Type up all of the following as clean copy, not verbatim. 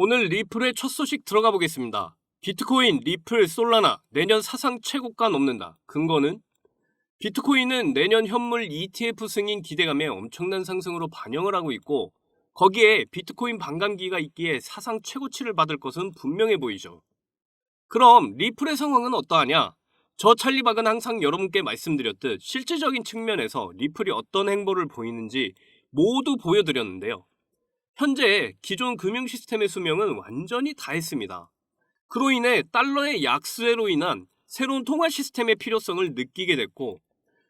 오늘 리플의 첫 소식 들어가 보겠습니다. 비트코인, 리플, 솔라나 내년 사상 최고가 넘는다. 근거는? 비트코인은 내년 현물 ETF 승인 기대감에 엄청난 상승으로 반영을 하고 있고, 거기에 비트코인 반감기가 있기에 사상 최고치를 받을 것은 분명해 보이죠. 그럼 리플의 상황은 어떠하냐? 저 찰리박은 항상 여러분께 말씀드렸듯 실질적인 측면에서 리플이 어떤 행보를 보이는지 모두 보여드렸는데요. 현재 기존 금융 시스템의 수명은 완전히 다했습니다. 그로 인해 달러의 약세로 인한 새로운 통화 시스템의 필요성을 느끼게 됐고,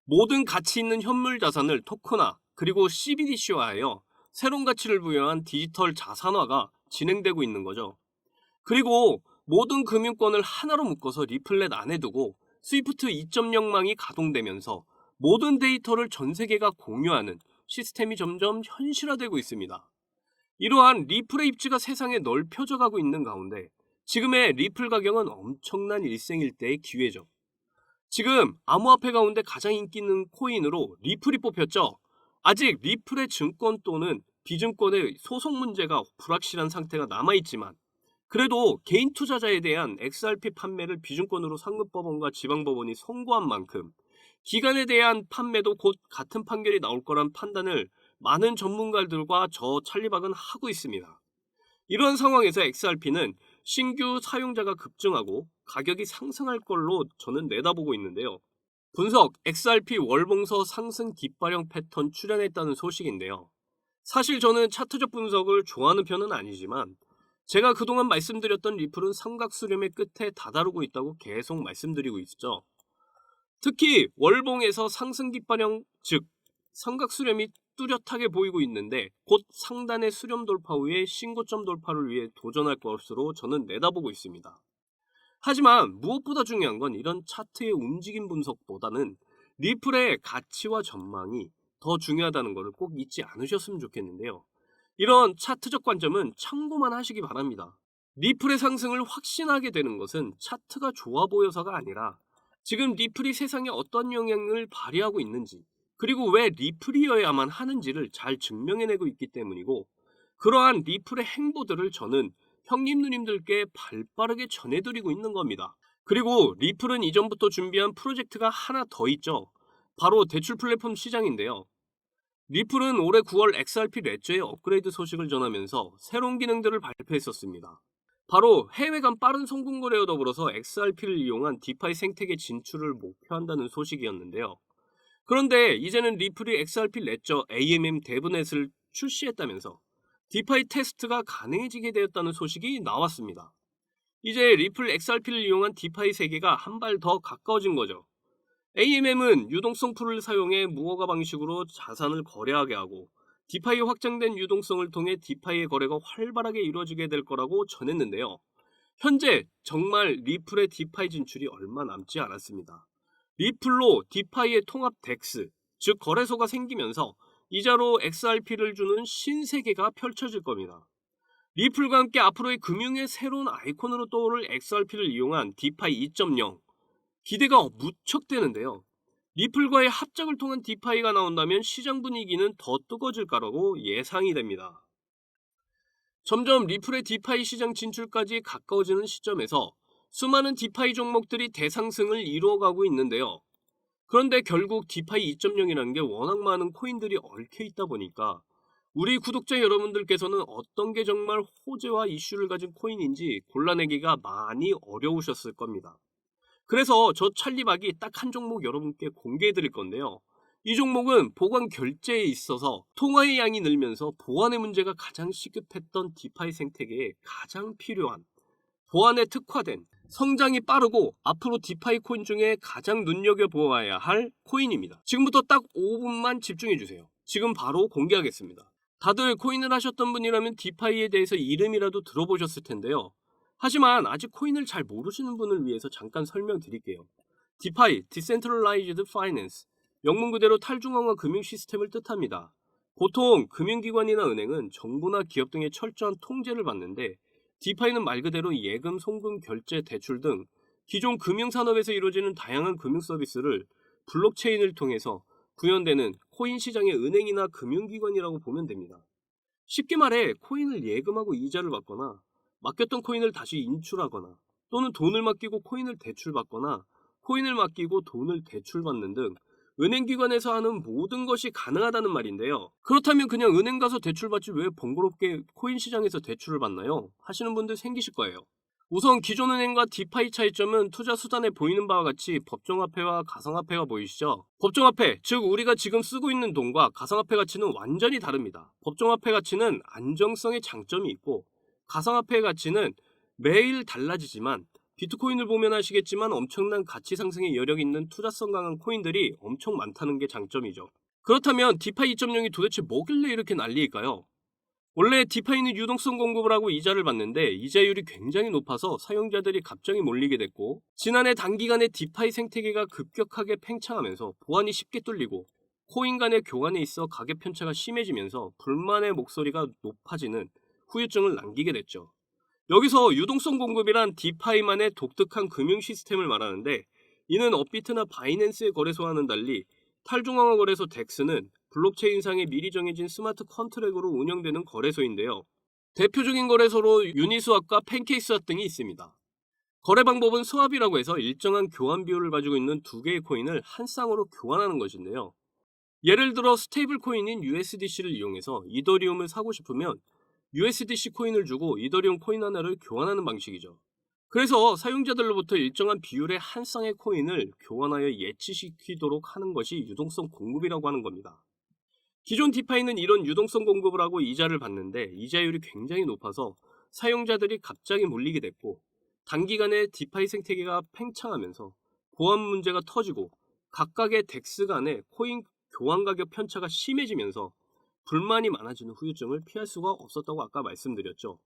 모든 가치 있는 현물 자산을 토큰화 그리고 CBDC화하여 새로운 가치를 부여한 디지털 자산화가 진행되고 있는 거죠. 그리고 모든 금융권을 하나로 묶어서 리플렛 안에 두고 스위프트 2.0망이 가동되면서 모든 데이터를 전 세계가 공유하는 시스템이 점점 현실화되고 있습니다. 이러한 리플의 입지가 세상에 넓혀져 가고 있는 가운데 지금의 리플 가격은 엄청난 일생일대의 기회죠. 지금 암호화폐 가운데 가장 인기 있는 코인으로 리플이 뽑혔죠. 아직 리플의 증권 또는 비증권의 소송 문제가 불확실한 상태가 남아있지만, 그래도 개인 투자자에 대한 XRP 판매를 비증권으로 상급법원과 지방법원이 선고한 만큼 기관에 대한 판매도 곧 같은 판결이 나올 거란 판단을 많은 전문가들과 저 찰리박은 하고 있습니다. 이런 상황에서 XRP는 신규 사용자가 급증하고 가격이 상승할 걸로 저는 내다보고 있는데요. 분석, XRP 월봉서 상승 깃발형 패턴 출현했다는 소식인데요. 사실 저는 차트적 분석을 좋아하는 편은 아니지만, 제가 그동안 말씀드렸던 리플은 삼각수렴의 끝에 다다르고 있다고 계속 말씀드리고 있죠. 특히 월봉에서 상승 깃발형, 즉 삼각수렴이 뚜렷하게 보이고 있는데, 곧 상단의 수렴 돌파 후에 신고점 돌파를 위해 도전할 것으로 저는 내다보고 있습니다. 하지만 무엇보다 중요한 건 이런 차트의 움직임 분석보다는 리플의 가치와 전망이 더 중요하다는 것을 꼭 잊지 않으셨으면 좋겠는데요. 이런 차트적 관점은 참고만 하시기 바랍니다. 리플의 상승을 확신하게 되는 것은 차트가 좋아 보여서가 아니라 지금 리플이 세상에 어떤 영향을 발휘하고 있는지, 그리고 왜 리플이어야만 하는지를 잘 증명해내고 있기 때문이고, 그러한 리플의 행보들을 저는 형님 누님들께 발빠르게 전해드리고 있는 겁니다. 그리고 리플은 이전부터 준비한 프로젝트가 하나 더 있죠. 바로 대출 플랫폼 시장인데요. 리플은 올해 9월 XRP 레저의 업그레이드 소식을 전하면서 새로운 기능들을 발표했었습니다. 바로 해외 간 빠른 송금 거래와 더불어서 XRP를 이용한 디파이 생태계 진출을 목표한다는 소식이었는데요. 그런데 이제는 리플이 XRP 레저 AMM 데브넷을 출시했다면서 디파이 테스트가 가능해지게 되었다는 소식이 나왔습니다. 이제 리플 XRP를 이용한 디파이 세계가 한 발 더 가까워진 거죠. AMM은 유동성 풀을 사용해 무허가 방식으로 자산을 거래하게 하고, 디파이의 확장된 유동성을 통해 디파이의 거래가 활발하게 이루어지게 될 거라고 전했는데요. 현재 정말 리플의 디파이 진출이 얼마 남지 않았습니다. 리플로 디파이의 통합 덱스, 즉 거래소가 생기면서 이자로 XRP를 주는 신세계가 펼쳐질 겁니다. 리플과 함께 앞으로의 금융의 새로운 아이콘으로 떠오를 XRP를 이용한 디파이 2.0, 기대가 무척 되는데요. 리플과의 합작을 통한 디파이가 나온다면 시장 분위기는 더 뜨거워질 거라고 예상이 됩니다. 점점 리플의 디파이 시장 진출까지 가까워지는 시점에서 수많은 디파이 종목들이 대상승을 이루어가고 있는데요. 그런데 결국 디파이 2.0이라는 게 워낙 많은 코인들이 얽혀 있다 보니까 우리 구독자 여러분들께서는 어떤 게 정말 호재와 이슈를 가진 코인인지 골라내기가 많이 어려우셨을 겁니다. 그래서 저 찰리박이 딱 한 종목 여러분께 공개해 드릴 건데요. 이 종목은 보관 결제에 있어서 통화의 양이 늘면서 보안의 문제가 가장 시급했던 디파이 생태계에 가장 필요한, 보안에 특화된, 성장이 빠르고 앞으로 디파이 코인 중에 가장 눈여겨보아야 할 코인입니다. 지금부터 딱 5분만 집중해주세요. 지금 바로 공개하겠습니다. 다들 코인을 하셨던 분이라면 디파이에 대해서 이름이라도 들어보셨을 텐데요. 하지만 아직 코인을 잘 모르시는 분을 위해서 잠깐 설명드릴게요. 디파이, Decentralized Finance, 영문 그대로 탈중앙화 금융 시스템을 뜻합니다. 보통 금융기관이나 은행은 정부나 기업 등의 철저한 통제를 받는데, 디파이는 말 그대로 예금, 송금, 결제, 대출 등 기존 금융산업에서 이루어지는 다양한 금융 서비스를 블록체인을 통해서 구현되는 코인 시장의 은행이나 금융기관이라고 보면 됩니다. 쉽게 말해 코인을 예금하고 이자를 받거나 맡겼던 코인을 다시 인출하거나 또는 돈을 맡기고 코인을 대출받거나 코인을 맡기고 돈을 대출받는 등 은행기관에서 하는 모든 것이 가능하다는 말인데요. 그렇다면 그냥 은행 가서 대출받지 왜 번거롭게 코인 시장에서 대출을 받나요? 하시는 분들 생기실 거예요. 우선 기존 은행과 디파이 차이점은 투자 수단에 보이는 바와 같이 법정화폐와 가상화폐가 보이시죠? 법정화폐, 즉 우리가 지금 쓰고 있는 돈과 가상화폐 가치는 완전히 다릅니다. 법정화폐 가치는 안정성의 장점이 있고 가상화폐의 가치는 매일 달라지지만 비트코인을 보면 아시겠지만 엄청난 가치 상승의 여력이 있는 투자성 강한 코인들이 엄청 많다는 게 장점이죠. 그렇다면 디파이 2.0이 도대체 뭐길래 이렇게 난리일까요? 원래 디파이는 유동성 공급을 하고 이자를 받는데 이자율이 굉장히 높아서 사용자들이 갑자기 몰리게 됐고, 지난해 단기간에 디파이 생태계가 급격하게 팽창하면서 보안이 쉽게 뚫리고 코인 간의 교환에 있어 가격 편차가 심해지면서 불만의 목소리가 높아지는 후유증을 남기게 됐죠. 여기서 유동성 공급이란 디파이만의 독특한 금융 시스템을 말하는데, 이는 업비트나 바이낸스의 거래소와는 달리 탈중앙화 거래소 덱스는 블록체인상에 미리 정해진 스마트 컨트랙으로 운영되는 거래소인데요. 대표적인 거래소로 유니스왑과 팬케이스왑 등이 있습니다. 거래 방법은 스왑이라고 해서 일정한 교환 비율을 가지고 있는 두 개의 코인을 한 쌍으로 교환하는 것인데요. 예를 들어 스테이블 코인인 USDC를 이용해서 이더리움을 사고 싶으면 USDC 코인을 주고 이더리움 코인 하나를 교환하는 방식이죠. 그래서 사용자들로부터 일정한 비율의 한 쌍의 코인을 교환하여 예치시키도록 하는 것이 유동성 공급이라고 하는 겁니다. 기존 디파이는 이런 유동성 공급을 하고 이자를 받는데 이자율이 굉장히 높아서 사용자들이 갑자기 몰리게 됐고, 단기간에 디파이 생태계가 팽창하면서 보안 문제가 터지고 각각의 덱스 간의 코인 교환 가격 편차가 심해지면서 불만이 많아지는 후유증을 피할 수가 없었다고 아까 말씀드렸죠.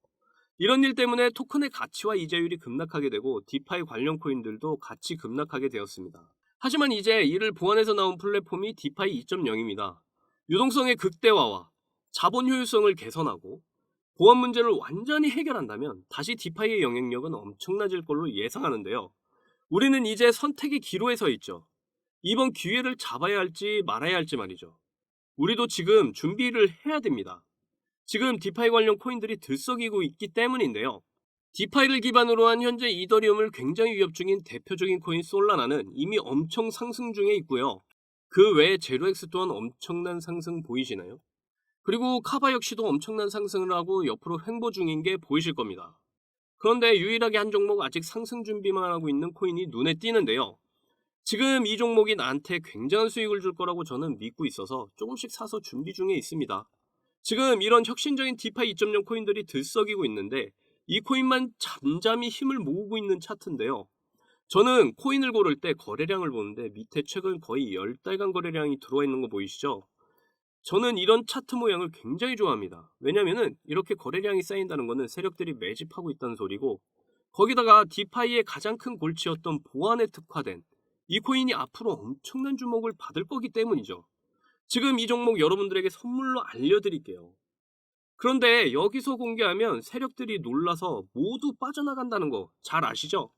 이런 일 때문에 토큰의 가치와 이자율이 급락하게 되고 디파이 관련 코인들도 같이 급락하게 되었습니다. 하지만 이제 이를 보완해서 나온 플랫폼이 디파이 2.0입니다. 유동성의 극대화와 자본 효율성을 개선하고 보안 문제를 완전히 해결한다면 다시 디파이의 영향력은 엄청나질 걸로 예상하는데요. 우리는 이제 선택의 기로에 서 있죠. 이번 기회를 잡아야 할지 말아야 할지 말이죠. 우리도 지금 준비를 해야 됩니다. 지금 디파이 관련 코인들이 들썩이고 있기 때문인데요. 디파이를 기반으로 한 현재 이더리움을 굉장히 위협 중인 대표적인 코인 솔라나는 이미 엄청 상승 중에 있고요. 그 외에 제로엑스 또한 엄청난 상승 보이시나요? 그리고 카바 역시도 엄청난 상승을 하고 옆으로 횡보 중인 게 보이실 겁니다. 그런데 유일하게 한 종목 아직 상승 준비만 하고 있는 코인이 눈에 띄는데요. 지금 이 종목이 나한테 굉장한 수익을 줄 거라고 저는 믿고 있어서 조금씩 사서 준비 중에 있습니다. 지금 이런 혁신적인 디파이 2.0 코인들이 들썩이고 있는데 이 코인만 잠잠히 힘을 모으고 있는 차트인데요. 저는 코인을 고를 때 거래량을 보는데 밑에 최근 거의 10달간 거래량이 들어와 있는 거 보이시죠? 저는 이런 차트 모양을 굉장히 좋아합니다. 왜냐면은 이렇게 거래량이 쌓인다는 것은 세력들이 매집하고 있다는 소리고, 거기다가 디파이의 가장 큰 골치였던 보안에 특화된 이 코인이 앞으로 엄청난 주목을 받을 거기 때문이죠. 지금 이 종목 여러분들에게 선물로 알려드릴게요. 그런데 여기서 공개하면 세력들이 놀라서 모두 빠져나간다는 거 잘 아시죠?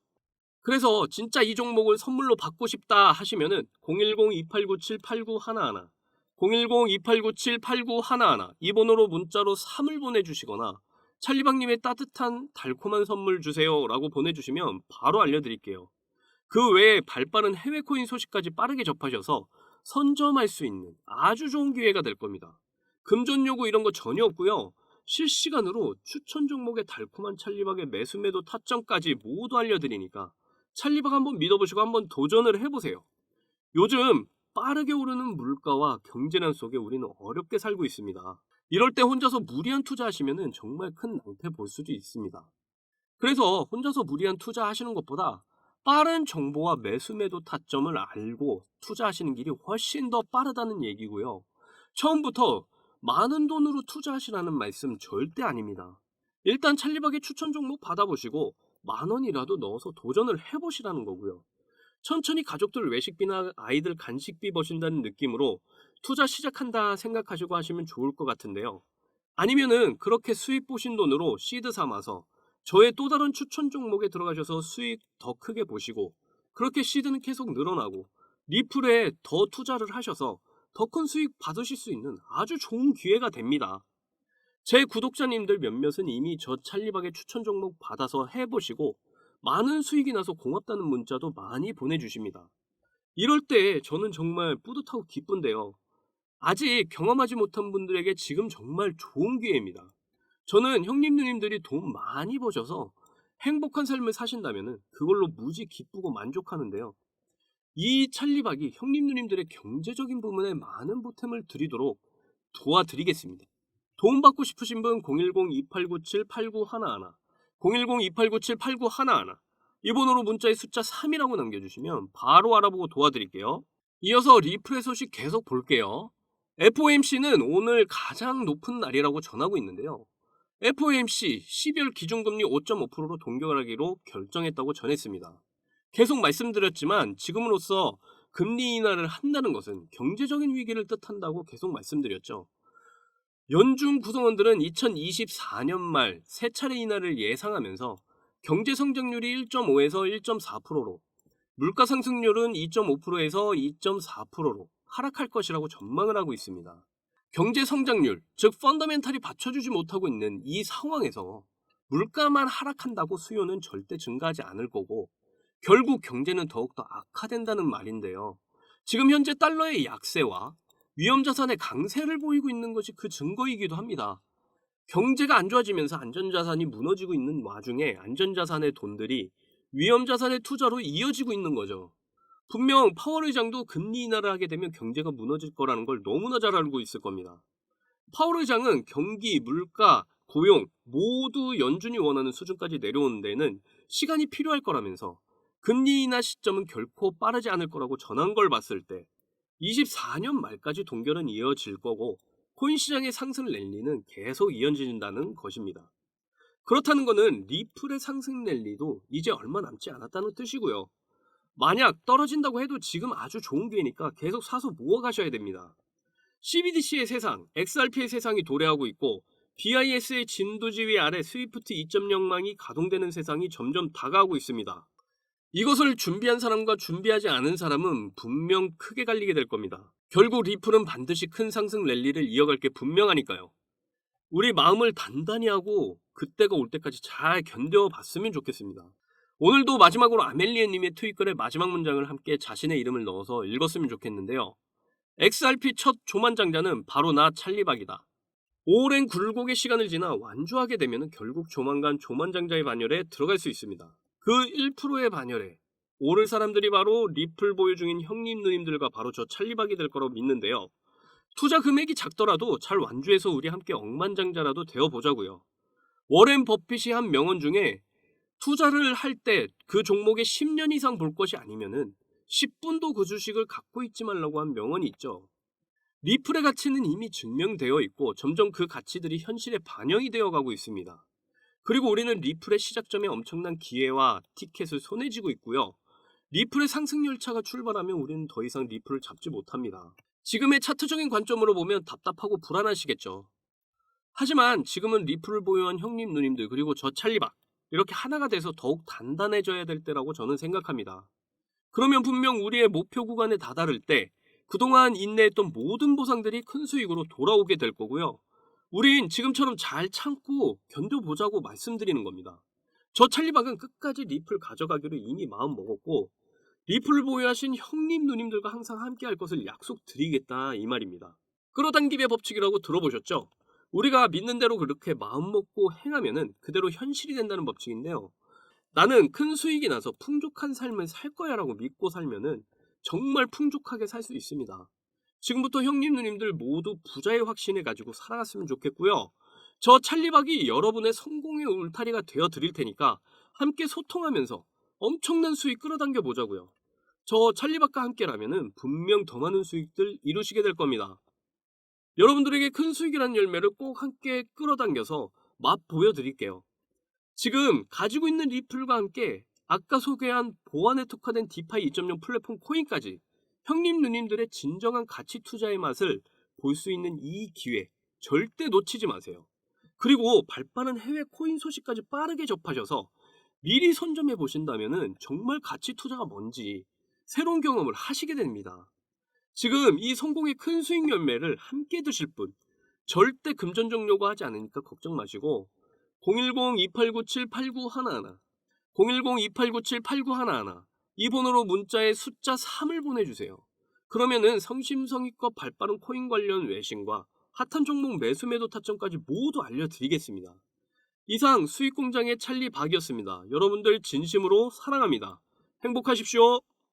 그래서 진짜 이 종목을 선물로 받고 싶다 하시면은 010-2897-8911 010-2897-8911 이 번호로 문자로 3을 보내주시거나 찰리박님의 따뜻한 달콤한 선물 주세요 라고 보내주시면 바로 알려드릴게요. 그 외에 발빠른 해외 코인 소식까지 빠르게 접하셔서 선점할 수 있는 아주 좋은 기회가 될 겁니다. 금전 요구 이런 거 전혀 없고요. 실시간으로 추천 종목의 달콤한 찰리박의 매수 매도 타점까지 모두 알려드리니까 찰리박 한번 믿어보시고 한번 도전을 해보세요. 요즘 빠르게 오르는 물가와 경제난 속에 우리는 어렵게 살고 있습니다. 이럴 때 혼자서 무리한 투자하시면 정말 큰 낭패 볼 수도 있습니다. 그래서 혼자서 무리한 투자하시는 것보다 빠른 정보와 매수 매도 타점을 알고 투자하시는 길이 훨씬 더 빠르다는 얘기고요. 처음부터 많은 돈으로 투자하시라는 말씀 절대 아닙니다. 일단 찰리박의 추천 종목 받아보시고 10,000원이라도 넣어서 도전을 해보시라는 거고요. 천천히 가족들 외식비나 아이들 간식비 버신다는 느낌으로 투자 시작한다 생각하시고 하시면 좋을 것 같은데요. 아니면은 그렇게 수익 보신 돈으로 시드 삼아서 저의 또 다른 추천 종목에 들어가셔서 수익 더 크게 보시고, 그렇게 시드는 계속 늘어나고 리플에 더 투자를 하셔서 더 큰 수익 받으실 수 있는 아주 좋은 기회가 됩니다. 제 구독자님들 몇몇은 이미 저 찰리박의 추천 종목 받아서 해보시고 많은 수익이 나서 고맙다는 문자도 많이 보내주십니다. 이럴 때 저는 정말 뿌듯하고 기쁜데요. 아직 경험하지 못한 분들에게 지금 정말 좋은 기회입니다. 저는 형님 누님들이 돈 많이 버셔서 행복한 삶을 사신다면 그걸로 무지 기쁘고 만족하는데요. 이 찰리박이 형님 누님들의 경제적인 부분에 많은 보탬을 드리도록 도와드리겠습니다. 도움받고 싶으신 분 010-2897-8911, 010-2897-8911, 이 번호로 문자에 숫자 3이라고 남겨주시면 바로 알아보고 도와드릴게요. 이어서 리플의 소식 계속 볼게요. FOMC는 오늘 가장 높은 날이라고 전하고 있는데요. FOMC 12월 기준금리 5.5%로 동결하기로 결정했다고 전했습니다. 계속 말씀드렸지만 지금으로서 금리 인하를 한다는 것은 경제적인 위기를 뜻한다고 계속 말씀드렸죠. 연준 구성원들은 2024년 말 세 차례 인하를 예상하면서 경제 성장률이 1.5에서 1.4%로, 물가 상승률은 2.5%에서 2.4%로 하락할 것이라고 전망을 하고 있습니다. 경제 성장률, 즉 펀더멘탈이 받쳐주지 못하고 있는 이 상황에서 물가만 하락한다고 수요는 절대 증가하지 않을 거고 결국 경제는 더욱더 악화된다는 말인데요. 지금 현재 달러의 약세와 위험자산의 강세를 보이고 있는 것이 그 증거이기도 합니다. 경제가 안 좋아지면서 안전자산이 무너지고 있는 와중에 안전자산의 돈들이 위험자산의 투자로 이어지고 있는 거죠. 분명 파월 의장도 금리 인하를 하게 되면 경제가 무너질 거라는 걸 너무나 잘 알고 있을 겁니다. 파월 의장은 경기, 물가, 고용 모두 연준이 원하는 수준까지 내려오는 데는 시간이 필요할 거라면서 금리 인하 시점은 결코 빠르지 않을 거라고 전한 걸 봤을 때 24년 말까지 동결은 이어질 거고 코인 시장의 상승 랠리는 계속 이어진다는 것입니다. 그렇다는 것은 리플의 상승 랠리도 이제 얼마 남지 않았다는 뜻이고요. 만약 떨어진다고 해도 지금 아주 좋은 기회니까 계속 사서 모아가셔야 됩니다. CBDC의 세상, XRP의 세상이 도래하고 있고 BIS의 진두지휘 아래 스위프트 2.0망이 가동되는 세상이 점점 다가오고 있습니다. 이것을 준비한 사람과 준비하지 않은 사람은 분명 크게 갈리게 될 겁니다. 결국 리플은 반드시 큰 상승 랠리를 이어갈 게 분명하니까요. 우리 마음을 단단히 하고 그때가 올 때까지 잘 견뎌봤으면 좋겠습니다. 오늘도 마지막으로 아멜리에님의 트윗글의 마지막 문장을 함께 자신의 이름을 넣어서 읽었으면 좋겠는데요. XRP 첫 조만장자는 바로 나 찰리박이다. 오랜 굴곡의 시간을 지나 완주하게 되면 결국 조만간 조만장자의 반열에 들어갈 수 있습니다. 그 1%의 반열에 오를 사람들이 바로 리플 보유 중인 형님 누님들과 바로 저 찰리박이 될 거라고 믿는데요. 투자 금액이 작더라도 잘 완주해서 우리 함께 억만장자라도 되어보자고요. 워렌 버핏이 한 명언 중에 투자를 할 때 그 종목에 10년 이상 볼 것이 아니면은 10분도 그 주식을 갖고 있지 말라고 한 명언이 있죠. 리플의 가치는 이미 증명되어 있고 점점 그 가치들이 현실에 반영이 되어 가고 있습니다. 그리고 우리는 리플의 시작점에 엄청난 기회와 티켓을 손에 쥐고 있고요. 리플의 상승 열차가 출발하면 우리는 더 이상 리플을 잡지 못합니다. 지금의 차트적인 관점으로 보면 답답하고 불안하시겠죠. 하지만 지금은 리플을 보유한 형님 누님들 그리고 저 찰리박 이렇게 하나가 돼서 더욱 단단해져야 될 때라고 저는 생각합니다. 그러면 분명 우리의 목표 구간에 다다를 때 그동안 인내했던 모든 보상들이 큰 수익으로 돌아오게 될 거고요. 우린 지금처럼 잘 참고 견뎌보자고 말씀드리는 겁니다. 저 찰리박은 끝까지 리플 가져가기로 이미 마음 먹었고 리플을 보유하신 형님 누님들과 항상 함께 할 것을 약속드리겠다 이 말입니다. 끌어당김의 법칙이라고 들어보셨죠? 우리가 믿는 대로 그렇게 마음 먹고 행하면은 그대로 현실이 된다는 법칙인데요. 나는 큰 수익이 나서 풍족한 삶을 살 거야 라고 믿고 살면은 정말 풍족하게 살 수 있습니다. 지금부터 형님 누님들 모두 부자의 확신을 가지고 살아갔으면 좋겠고요. 저 찰리박이 여러분의 성공의 울타리가 되어 드릴 테니까 함께 소통하면서 엄청난 수익 끌어당겨 보자고요. 저 찰리박과 함께라면은 분명 더 많은 수익들 이루시게 될 겁니다. 여러분들에게 큰 수익이라는 열매를 꼭 함께 끌어당겨서 맛 보여드릴게요. 지금 가지고 있는 리플과 함께 아까 소개한 보안에 특화된 디파이 2.0 플랫폼 코인까지 형님 누님들의 진정한 가치 투자의 맛을 볼 수 있는 이 기회 절대 놓치지 마세요. 그리고 발빠른 해외 코인 소식까지 빠르게 접하셔서 미리 선점해 보신다면 정말 가치 투자가 뭔지 새로운 경험을 하시게 됩니다. 지금 이 성공의 큰 수익 열매를 함께 드실 분 절대 금전적 요구하지 않으니까 걱정 마시고 010-2897-8911 010-2897-8911 이 번호로 문자에 숫자 3을 보내주세요. 그러면은 성심성의껏 발빠른 코인 관련 외신과 핫한 종목 매수 매도 타점까지 모두 알려드리겠습니다. 이상 수익공장의 찰리 박이었습니다. 여러분들 진심으로 사랑합니다. 행복하십시오.